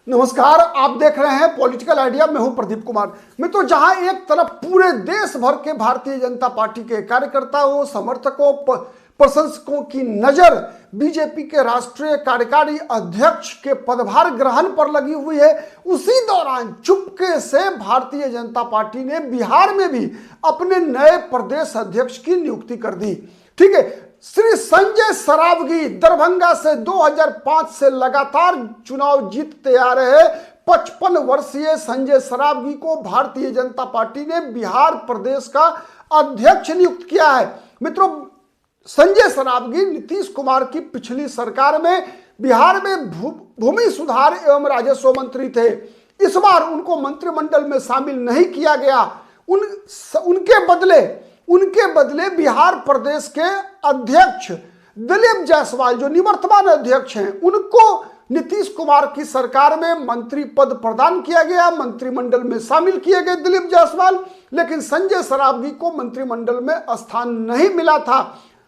नमस्कार, आप देख रहे हैं पॉलिटिकल आइडिया। मैं हूं प्रदीप कुमार। मित्रों, जहां एक तरफ पूरे देश भर के भारतीय जनता पार्टी के कार्यकर्ताओं, समर्थकों, प्रशंसकों की नजर बीजेपी के राष्ट्रीय कार्यकारी अध्यक्ष के पदभार ग्रहण पर लगी हुई है, उसी दौरान चुपके से भारतीय जनता पार्टी ने बिहार में भी अपने नए प्रदेश अध्यक्ष की नियुक्ति कर दी। ठीक है, श्री संजय सरावगी दरभंगा से 2005 से लगातार चुनाव जीतते आ रहे 55 वर्षीय संजय सरावगी को भारतीय जनता पार्टी ने बिहार प्रदेश का अध्यक्ष नियुक्त किया है। मित्रों, संजय सरावगी नीतीश कुमार की पिछली सरकार में बिहार में भूमि सुधार एवं राजस्व मंत्री थे। इस बार उनको मंत्रिमंडल में शामिल नहीं किया गया। उनके बदले बिहार प्रदेश के अध्यक्ष दिलीप जायसवाल, जो निवर्तमान अध्यक्ष हैं, उनको नीतीश कुमार की सरकार में मंत्री पद प्रदान किया गया। मंत्रिमंडल में शामिल किए गए दिलीप जायसवाल, लेकिन संजय सरावगी को मंत्रिमंडल में स्थान नहीं मिला था।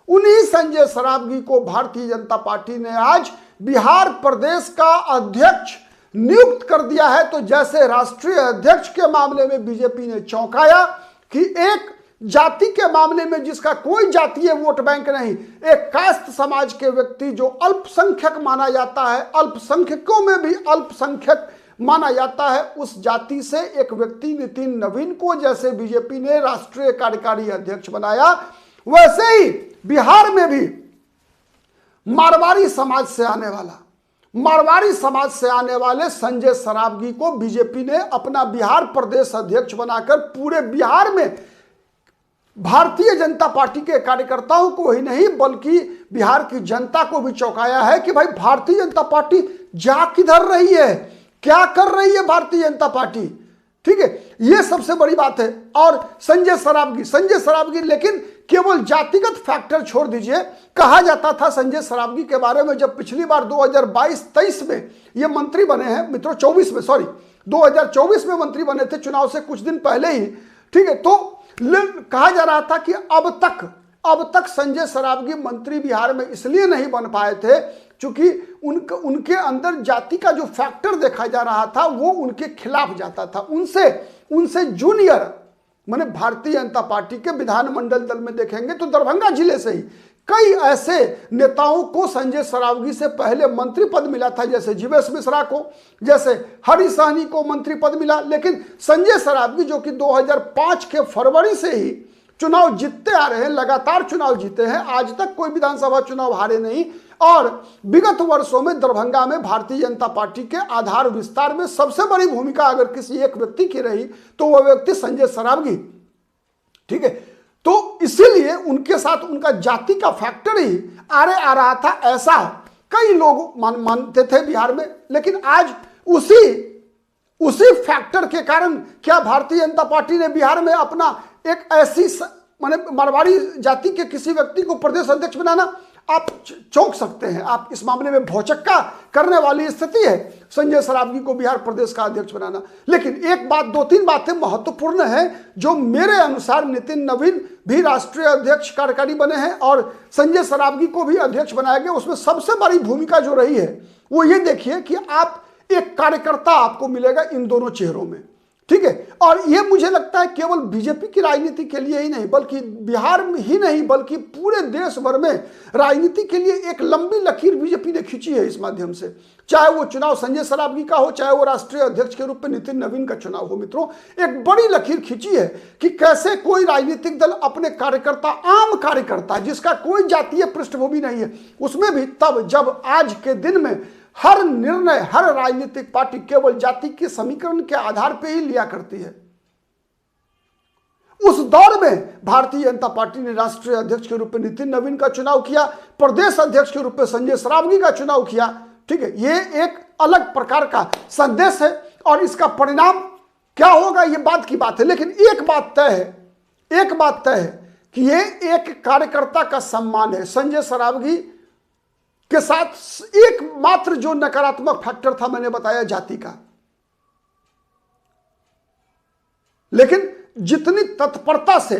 उन्हीं संजय सरावगी को भारतीय जनता पार्टी ने आज बिहार प्रदेश का अध्यक्ष नियुक्त कर दिया है। तो जैसे राष्ट्रीय अध्यक्ष के मामले में बीजेपी ने चौंकाया कि एक जाति के मामले में जिसका कोई जातीय वोट बैंक नहीं, एक कास्ट समाज के व्यक्ति जो अल्पसंख्यक माना जाता है, अल्पसंख्यकों में भी अल्पसंख्यक माना जाता है, उस जाति से एक व्यक्ति नितिन नवीन को जैसे बीजेपी ने राष्ट्रीय कार्यकारी अध्यक्ष बनाया, वैसे ही बिहार में भी मारवाड़ी समाज से आने वाले संजय सरावगी को बीजेपी ने अपना बिहार प्रदेश अध्यक्ष बनाकर पूरे बिहार में भारतीय जनता पार्टी के कार्यकर्ताओं को ही नहीं बल्कि बिहार की जनता को भी चौंकाया है कि भाई भारतीय जनता पार्टी जा किधर रही है, क्या कर रही है भारतीय जनता पार्टी। ठीक है, यह सबसे बड़ी बात है। और संजय सरावगी लेकिन केवल जातिगत फैक्टर छोड़ दीजिए, कहा जाता था संजय सरावगी के बारे में जब पिछली बार 2022-23 में ये मंत्री बने हैं, मित्रों 2024 में मंत्री बने थे, चुनाव से कुछ दिन पहले ही। ठीक है, तो कहा जा रहा था कि अब तक संजय सरावगी मंत्री बिहार में इसलिए नहीं बन पाए थे क्योंकि उनके अंदर जाति का जो फैक्टर देखा जा रहा था वो उनके खिलाफ जाता था। उनसे जूनियर माने भारतीय जनता पार्टी के विधानमंडल दल में देखेंगे तो दरभंगा जिले से ही कई ऐसे नेताओं को संजय सरावगी से पहले मंत्री पद मिला था, जैसे जीवेश मिश्रा को, जैसे हरि सहनी को मंत्री पद मिला। लेकिन संजय सरावगी जो कि 2005 के फरवरी से ही चुनाव जीतते आ रहे हैं, लगातार चुनाव जीते हैं, आज तक कोई विधानसभा चुनाव हारे नहीं, और विगत वर्षों में दरभंगा में भारतीय जनता पार्टी के आधार विस्तार में सबसे बड़ी भूमिका अगर किसी एक व्यक्ति की रही तो वह व्यक्ति संजय सरावगी। ठीक है, तो इसीलिए उनके साथ उनका जाति का फैक्टर ही आरे आ रहा था, ऐसा कई लोग मानते थे बिहार में। लेकिन आज उसी फैक्टर के कारण क्या भारतीय जनता पार्टी ने बिहार में अपना एक ऐसी माने मारवाड़ी जाति के किसी व्यक्ति को प्रदेश अध्यक्ष बनाना, आप चौंक सकते हैं। आप इस मामले में भौचक्का करने वाली स्थिति है संजय सरावगी को बिहार प्रदेश का अध्यक्ष बनाना। लेकिन एक बात, 2-3 बातें महत्वपूर्ण हैं जो मेरे अनुसार नितिन नवीन भी राष्ट्रीय अध्यक्ष कार्यकारी बने हैं और संजय सरावगी को भी अध्यक्ष बनाया गया। उसमें सबसे बड़ी भूमिका जो रही है वो ये देखिए कि आप एक कार्यकर्ता आपको मिलेगा इन दोनों चेहरों में। ठीक है, और ये मुझे लगता है केवल बीजेपी की राजनीति के लिए ही नहीं बल्कि बिहार में ही नहीं बल्कि पूरे देश भर में राजनीति के लिए एक लंबी लकीर बीजेपी ने खींची है इस माध्यम से। चाहे वो चुनाव संजय सरावगी का हो, चाहे वो राष्ट्रीय अध्यक्ष के रूप में नितिन नवीन का चुनाव हो, मित्रों एक बड़ी लकीर खींची है कि कैसे कोई राजनीतिक दल अपने कार्यकर्ता, आम कार्यकर्ता जिसका कोई जातीय पृष्ठभूमि नहीं है, उसमें भी तब जब आज के दिन में हर निर्णय हर राजनीतिक पार्टी केवल जाति के समीकरण के आधार पर ही लिया करती है। उस दौर में भारतीय जनता पार्टी ने राष्ट्रीय अध्यक्ष के रूप में नितिन नवीन का चुनाव किया, प्रदेश अध्यक्ष के रूप में संजय सरावगी का चुनाव किया। ठीक है, ये एक अलग प्रकार का संदेश है और इसका परिणाम क्या होगा ये बात की बात है। लेकिन एक बात तय है कि ये एक कार्यकर्ता का सम्मान है। संजय सरावगी के साथ एकमात्र जो नकारात्मक फैक्टर था मैंने बताया जाति का, लेकिन जितनी तत्परता से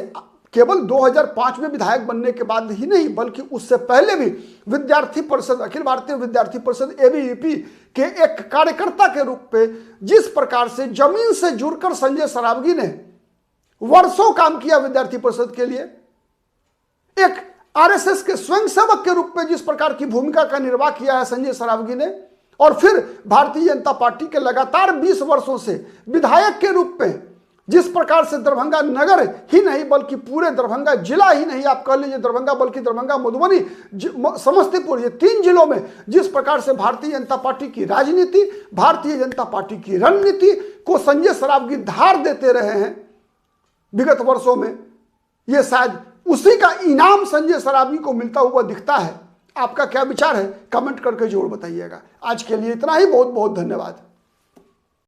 केवल 2005 में विधायक बनने के बाद ही नहीं बल्कि उससे पहले भी विद्यार्थी परिषद, अखिल भारतीय विद्यार्थी परिषद एबीवीपी के एक कार्यकर्ता के रूप में जिस प्रकार से जमीन से जुड़कर संजय सरावगी ने वर्षों काम किया विद्यार्थी परिषद के लिए, एक आरएसएस के स्वयंसेवक के रूप में जिस प्रकार की भूमिका का निर्वाह किया है संजय सरावगी ने, और फिर भारतीय जनता पार्टी के लगातार 20 वर्षों से विधायक के रूप में जिस प्रकार से दरभंगा नगर ही नहीं बल्कि पूरे दरभंगा जिला ही नहीं, आप कह लीजिए दरभंगा, बल्कि दरभंगा, मधुबनी, समस्तीपुर, ये 3 जिलों में जिस प्रकार से भारतीय जनता पार्टी की राजनीति, भारतीय जनता पार्टी की रणनीति को संजय सरावगी धार देते रहे हैं विगत वर्षों में, ये शायद उसी का इनाम संजय सरावगी को मिलता हुआ दिखता है। आपका क्या विचार है कमेंट करके जरूर बताइएगा। आज के लिए इतना ही, बहुत बहुत धन्यवाद।